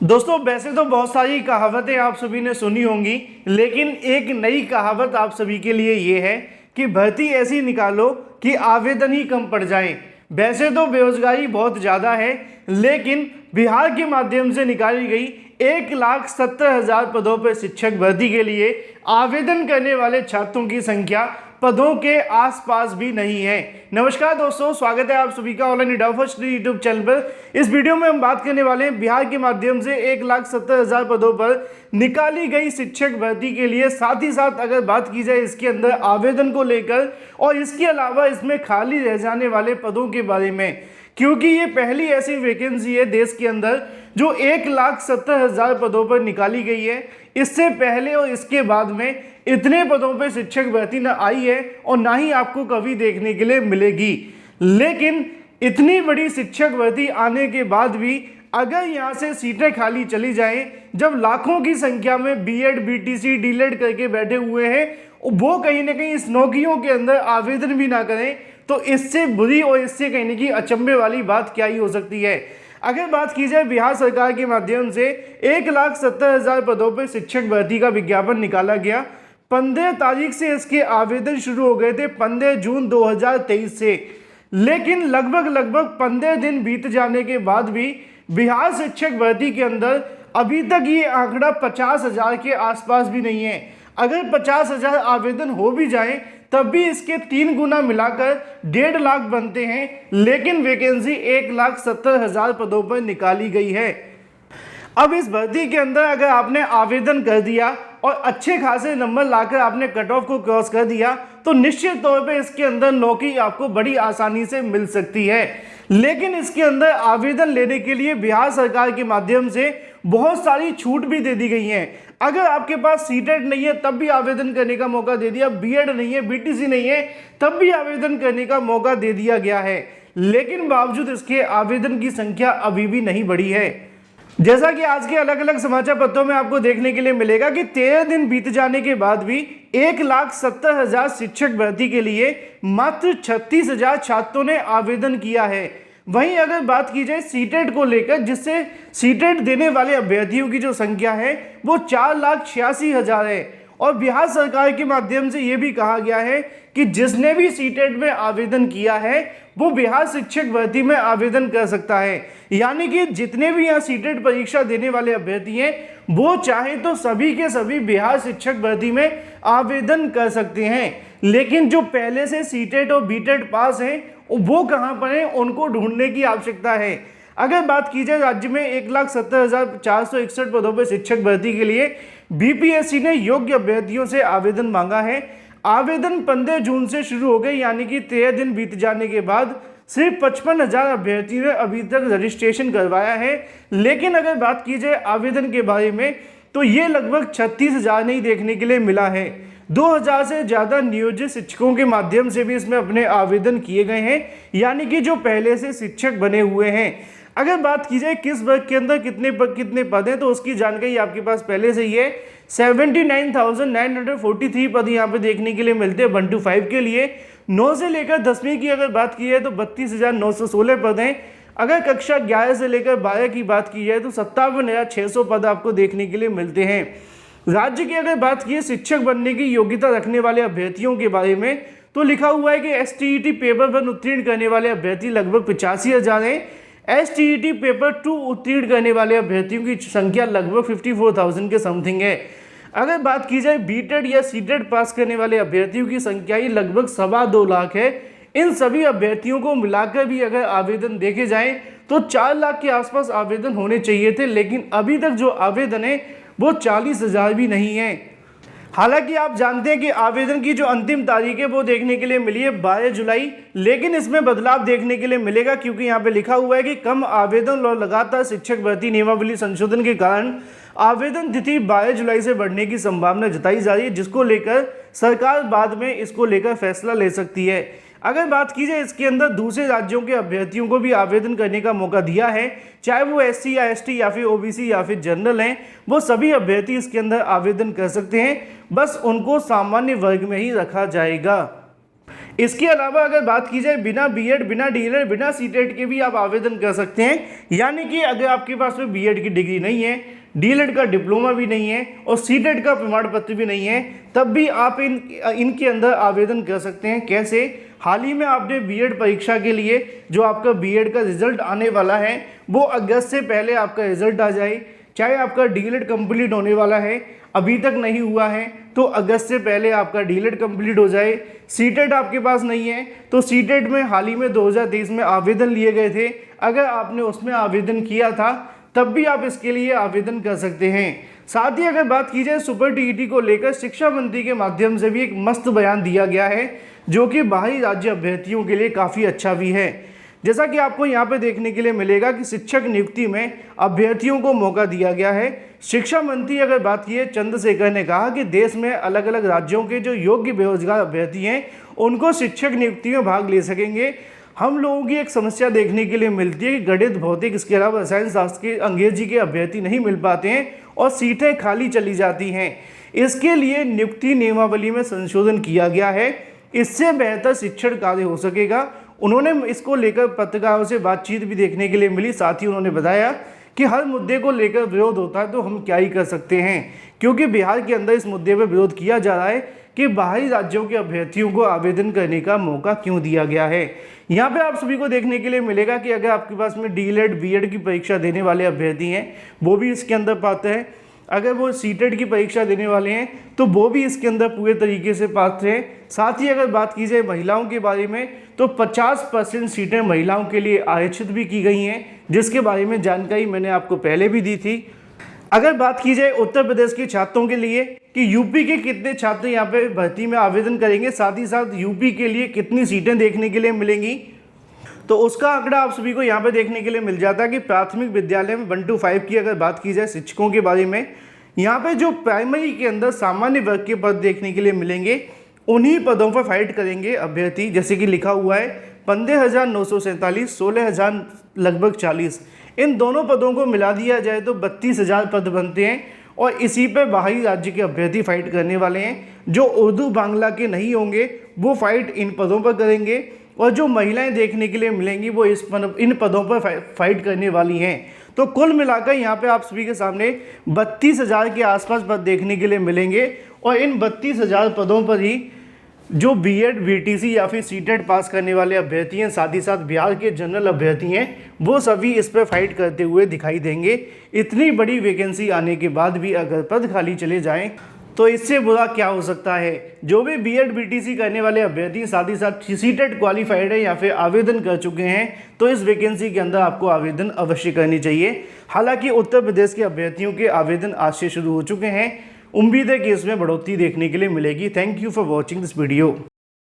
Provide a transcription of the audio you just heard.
दोस्तों वैसे तो बहुत सारी कहावतें आप सभी ने सुनी होंगी, लेकिन एक नई कहावत आप सभी के लिए ये है कि भर्ती ऐसी निकालो कि आवेदन ही कम पड़ जाएं। वैसे तो बेरोजगारी बहुत ज़्यादा है, लेकिन बिहार के माध्यम से निकाली गई 1,70,000 पदों पर शिक्षक भर्ती के लिए आवेदन करने वाले छात्रों की संख्या पदों के आसपास भी नहीं है। नमस्कार दोस्तों, स्वागत है आप सभी का ऑनलाइन फर्स्ट यूट्यूब चैनल पर। इस वीडियो में हम बात करने वाले हैं बिहार के माध्यम से 1,70,000 पदों पर निकाली गई शिक्षक भर्ती के लिए, साथ ही साथ अगर बात की जाए इसके अंदर आवेदन को लेकर और इसके अलावा इसमें खाली रह जाने वाले पदों के बारे में, क्योंकि ये पहली ऐसी वैकेंसी है देश के अंदर जो 1,70,000 पदों पर निकाली गई है। इससे पहले और इसके बाद में इतने पदों पर शिक्षक भर्ती न आई है और ना ही आपको कभी देखने के लिए मिलेगी। लेकिन इतनी बड़ी शिक्षक भर्ती आने के बाद भी अगर यहाँ से सीटें खाली चली जाएं, जब लाखों की संख्या में बीएड, बीटीसी, डीएलएड करके बैठे हुए हैं, वो कहीं ना कहीं इस नौकरियों के अंदर आवेदन भी ना करें, तो इससे बुरी और इससे कहीं ना कहीं अचंभे वाली बात क्या ही हो सकती है। अगर बात की जाए बिहार सरकार के माध्यम से 1,70,000 पदों पर शिक्षक भर्ती का विज्ञापन निकाला गया। 15 तारीख से इसके आवेदन शुरू हो गए थे, 15 जून 2023 से। लेकिन लगभग 15 दिन बीत जाने के बाद भी बिहार शिक्षक भर्ती के अंदर अभी तक ये आंकड़ा 50,000 के आसपास भी नहीं है। अगर 50,000 आवेदन हो भी जाए तब भी इसके 3 गुना मिलाकर 1.5 लाख बनते हैं, लेकिन वैकेंसी 1,70,000 पदों पर निकाली गई है। अब इस भर्ती के अंदर अगर आपने आवेदन कर दिया और अच्छे खासे नंबर लाकर आपने कट ऑफ को क्रॉस कर दिया, तो निश्चित तौर पे इसके अंदर नौकरी आपको बड़ी आसानी से मिल सकती है। लेकिन इसके अंदर आवेदन लेने के लिए बिहार सरकार के माध्यम से बहुत सारी छूट भी दे दी गई हैं। अगर आपके पास सीटेट नहीं है तब भी आवेदन करने का मौका दे दिया, बीएड नहीं है, बीटीसी नहीं है तब भी आवेदन करने का मौका दे दिया गया है। लेकिन बावजूद इसके आवेदन की संख्या अभी भी नहीं बढ़ी है। जैसा कि आज के अलग अलग समाचार पत्रों में आपको देखने के लिए मिलेगा कि 13 दिन बीत जाने के बाद भी 1,70,000 शिक्षक भर्ती के लिए मात्र 36,000 छात्रों ने आवेदन किया है। वहीं अगर बात की जाए सीटेट को लेकर, जिससे सीटेट देने वाले अभ्यर्थियों की जो संख्या है वो 4,86,000 है। और बिहार सरकार के माध्यम से ये भी कहा गया है कि जिसने भी सीटेट में आवेदन किया है वो बिहार शिक्षक भर्ती में आवेदन कर सकता है। यानी कि जितने भी यहाँ सीटेट परीक्षा देने वाले अभ्यर्थी हैं वो चाहे तो सभी के सभी बिहार शिक्षक भर्ती में आवेदन कर सकते हैं। लेकिन जो पहले से सीटेट और बीटेट पास हैं वो कहाँ पर हैं, उनको ढूंढने की आवश्यकता है। अगर बात की जाए राज्य में 1,70,461 पदों पर शिक्षक भर्ती के लिए बीपीएससी ने योग्य अभ्यर्थियों से आवेदन मांगा है। आवेदन 15 जून से शुरू हो गए, यानी कि 13 दिन बीत जाने के बाद सिर्फ 55,000 अभ्यर्थियों ने अभी तक रजिस्ट्रेशन करवाया है। लेकिन अगर बात की जाए आवेदन के बारे में तो ये लगभग 36,000 नहीं देखने के लिए मिला है। 2,000 से ज़्यादा नियोजित शिक्षकों के माध्यम से भी इसमें अपने आवेदन किए गए हैं, यानी कि जो पहले से शिक्षक बने हुए हैं। अगर बात की जाए किस वर्ग के अंदर कितने पद हैं, तो उसकी जानकारी आपके पास पहले से ही है। 79,943 पद यहाँ पे देखने के लिए मिलते हैं 1 to 5 के लिए। 9 से लेकर 10वीं की अगर बात की जाए तो 32,916 पद हैं। अगर कक्षा 11 से लेकर 12 की बात की जाए तो 57,600 पद आपको देखने के लिए मिलते हैं। राज्य की अगर बात की शिक्षक बनने की योग्यता रखने वाले अभ्यर्थियों के बारे में, तो लिखा हुआ है कि एसटीईटी पेपर 1 उत्तीर्ण करने वाले अभ्यर्थी लगभग 85,000 हैं। एसटीईटी पेपर 2 उत्तीर्ण करने वाले अभ्यर्थियों की संख्या लगभग 54,000 के समथिंग है। अगर बात की जाए बीटेड या सीटेड पास करने वाले अभ्यर्थियों की संख्या ही लगभग 2.25 लाख है। इन सभी अभ्यर्थियों को मिलाकर भी अगर आवेदन देखे जाएं तो 4 लाख के आसपास आवेदन होने चाहिए थे, लेकिन अभी तक जो आवेदन है वो 40,000 भी नहीं है। हालांकि आप जानते हैं कि आवेदन की जो अंतिम तारीख है वो देखने के लिए मिली है 12 जुलाई, लेकिन इसमें बदलाव देखने के लिए मिलेगा, क्योंकि यहाँ पे लिखा हुआ है कि कम आवेदन और लगातार शिक्षक भर्ती नियमावली संशोधन के कारण आवेदन तिथि 12 जुलाई से बढ़ने की संभावना जताई जा रही है, जिसको लेकर सरकार बाद में इसको लेकर फैसला ले सकती है। अगर बात की जाए इसके अंदर दूसरे राज्यों के अभ्यर्थियों को भी आवेदन करने का मौका दिया है, चाहे वो एससी या एसटी या फिर ओबीसी या फिर जनरल हैं, वो सभी अभ्यर्थी इसके अंदर आवेदन कर सकते हैं। बस उनको सामान्य वर्ग में ही रखा जाएगा। इसके अलावा अगर बात की जाए बिना बीएड, बिना डीएलएड, बिना सीटेट के भी आप आवेदन कर सकते हैं। यानी कि अगर आपके पास में बीएड की डिग्री नहीं है, डीएलएड का डिप्लोमा भी नहीं है और सीटेट का प्रमाण पत्र भी नहीं है, तब भी आप इनके अंदर आवेदन कर सकते हैं। कैसे? हाल ही में आपने बीएड परीक्षा के लिए जो आपका बीएड का रिजल्ट आने वाला है वो अगस्त से पहले आपका रिजल्ट आ जाए, चाहे आपका डीएलएड कंप्लीट होने वाला है, अभी तक नहीं हुआ है तो अगस्त से पहले आपका डीएलएड कंप्लीट हो जाए। सीटेट आपके पास नहीं है तो सीटेट में हाल ही में 2023 में आवेदन लिए गए थे, अगर आपने उसमें आवेदन किया था तब भी आप इसके लिए आवेदन कर सकते हैं। साथ ही अगर बात की जाए सुपर टीईटी को लेकर शिक्षा मंत्री के माध्यम से भी एक मस्त बयान दिया गया है जो कि बाहरी राज्य अभ्यर्थियों के लिए काफ़ी अच्छा भी है। जैसा कि आपको यहाँ पे देखने के लिए मिलेगा कि शिक्षक नियुक्ति में अभ्यर्थियों को मौका दिया गया है। शिक्षा मंत्री अगर बात की है चंद्रशेखर ने कहा कि देश में अलग अलग राज्यों के जो योग्य बेरोजगार अभ्यर्थी हैं उनको शिक्षक नियुक्ति में भाग ले सकेंगे। हम लोगों की एक समस्या देखने के लिए मिलती है कि गणित, भौतिक, इसके अलावा रसायन शास्त्र के, अंग्रेजी के अभ्यर्थी नहीं मिल पाते हैं और सीटें खाली चली जाती हैं। इसके लिए नियुक्ति नियमावली में संशोधन किया गया है, इससे बेहतर शिक्षण कार्य हो सकेगा। उन्होंने इसको लेकर पत्रकारों से बातचीत भी देखने के लिए मिली। साथ ही उन्होंने बताया कि हर मुद्दे को लेकर विरोध होता है तो हम क्या ही कर सकते हैं, क्योंकि बिहार के अंदर इस मुद्दे पर विरोध किया जा रहा है कि बाहरी राज्यों के अभ्यर्थियों को आवेदन करने का मौका क्यों दिया गया है। यहाँ पे आप सभी को देखने के लिए मिलेगा कि अगर आपके पास में डीएलएड, बीएड की परीक्षा देने वाले अभ्यर्थी हैं वो भी इसके अंदर पात्र हैं, अगर वो सीटेट की परीक्षा देने वाले हैं तो वो भी इसके अंदर पूरे तरीके से पात्र हैं। साथ ही अगर बात की जाए महिलाओं के बारे में तो 50% सीटें महिलाओं के लिए आरक्षित भी की गई हैं, जिसके बारे में जानकारी मैंने आपको पहले भी दी थी। अगर बात की जाए उत्तर प्रदेश के छात्रों के लिए कि यूपी के कितने छात्र यहाँ पे भर्ती में आवेदन करेंगे, साथ ही साथ यूपी के लिए कितनी सीटें देखने के लिए मिलेंगी, तो उसका आंकड़ा आप सभी को यहाँ पे देखने के लिए मिल जाता है कि प्राथमिक विद्यालय में 1 to 5 की अगर बात की जाए शिक्षकों के बारे में, यहाँ पे जो प्राइमरी के अंदर सामान्य वर्ग के पद देखने के लिए मिलेंगे उन्हीं पदों पर फाइट करेंगे अभ्यर्थी। जैसे कि लिखा हुआ है 15,947, 16,000 लगभग 40, इन दोनों पदों को मिला दिया जाए तो 32,000 पद बनते हैं और इसी पे बाहरी राज्य के अभ्यर्थी फाइट करने वाले हैं। जो उर्दू बांग्ला के नहीं होंगे वो फाइट इन पदों पर करेंगे और जो महिलाएं देखने के लिए मिलेंगी वो इन पदों पर फाइट करने वाली हैं। तो कुल मिलाकर यहाँ पे आप सभी के सामने 32,000 के आसपास पद देखने के लिए मिलेंगे और इन 32,000 पदों पर ही जो बीएड, बीटीसी या फिर सीटेट पास करने वाले अभ्यर्थी हैं, साथ ही साथ बिहार के जनरल अभ्यर्थी हैं, वो सभी इस पर फाइट करते हुए दिखाई देंगे। इतनी बड़ी वैकेंसी आने के बाद भी अगर पद खाली चले जाएं तो इससे बुरा क्या हो सकता है। जो भी बीएड, बीटीसी करने वाले अभ्यर्थी साथ ही साथ सीटेट क्वालिफाइड है या फिर आवेदन कर चुके हैं तो इस वैकेंसी के अंदर आपको आवेदन अवश्य करनी चाहिए। हालांकि उत्तर प्रदेश के अभ्यर्थियों के आवेदन आज से शुरू हो चुके हैं। उम्मीद है कि इसमें बढ़ोतरी देखने के लिए मिलेगी। Thank you for watching this video.